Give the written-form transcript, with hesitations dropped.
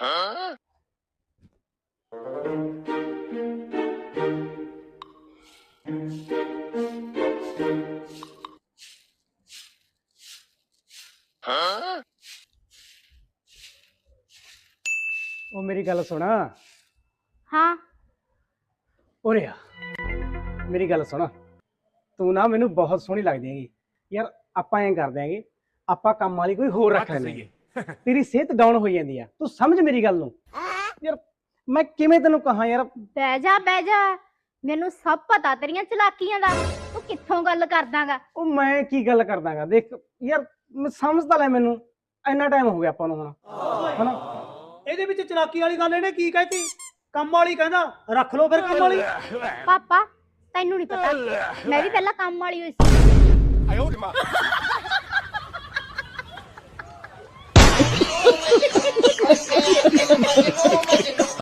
ਉਹ ਮੇਰੀ ਗੱਲ ਸੁਣ। ਹਾਂ ਉਰੇ ਆ, ਮੇਰੀ ਗੱਲ ਸੁਣ। ਤੂੰ ਨਾ ਮੈਨੂੰ ਬਹੁਤ ਸੋਹਣੀ ਲੱਗਦੀ ਹੈਗੀ ਯਾਰ। ਆਪਾਂ ਐਂ ਕਰ ਦਿਆਂਗੇ, ਆਪਾਂ ਕੰਮ ਵਾਲੀ ਕੋਈ ਹੋਰ ਰੱਖ ਲੈਂਦੇ। ਤੇਰੀ ਸਿਹਤ ਡਾਊਨ ਹੋਈ ਜਾਂਦੀ ਆ, ਤੂੰ ਸਮਝ ਮੇਰੀ ਗੱਲ ਨੂੰ ਯਾਰ। ਮੈਂ ਕਿਵੇਂ ਤੈਨੂੰ ਕਹਾਂ ਯਾਰ। ਬਹਿ ਜਾ, ਮੈਨੂੰ ਸਭ ਪਤਾ ਤੇਰੀਆਂ ਚਲਾਕੀਆਂ ਦਾ। ਤੂੰ ਕਿੱਥੋਂ ਗੱਲ ਕਰਦਾਗਾ? ਉਹ ਮੈਂ ਕੀ ਗੱਲ ਕਰਦਾਗਾ, ਦੇਖ ਯਾਰ ਸਮਝ ਤਾਂ ਲੈ ਮੈਨੂੰ। ਇੰਨਾ ਟਾਈਮ ਹੋ ਗਿਆ ਆਪਾਂ ਨੂੰ ਹੁਣ, ਹਨਾ। ਇਹਦੇ ਵਿੱਚ ਚਲਾਕੀ ਵਾਲੀ ਗੱਲ ਇਹਨੇ ਕੀ ਕਹਿਤੀ? ਕੰਮ ਵਾਲੀ ਕਹਿੰਦਾ, ਰੱਖ ਲਓ ਫਿਰ ਕੰਮ ਵਾਲੀ। ਪਾਪਾ ਤੈਨੂੰ ਨਹੀਂ ਪਤਾ, ਮੈਂ ਵੀ ਪਹਿਲਾਂ ਕੰਮ ਵਾਲੀ ਹੋਈ ਸੀ।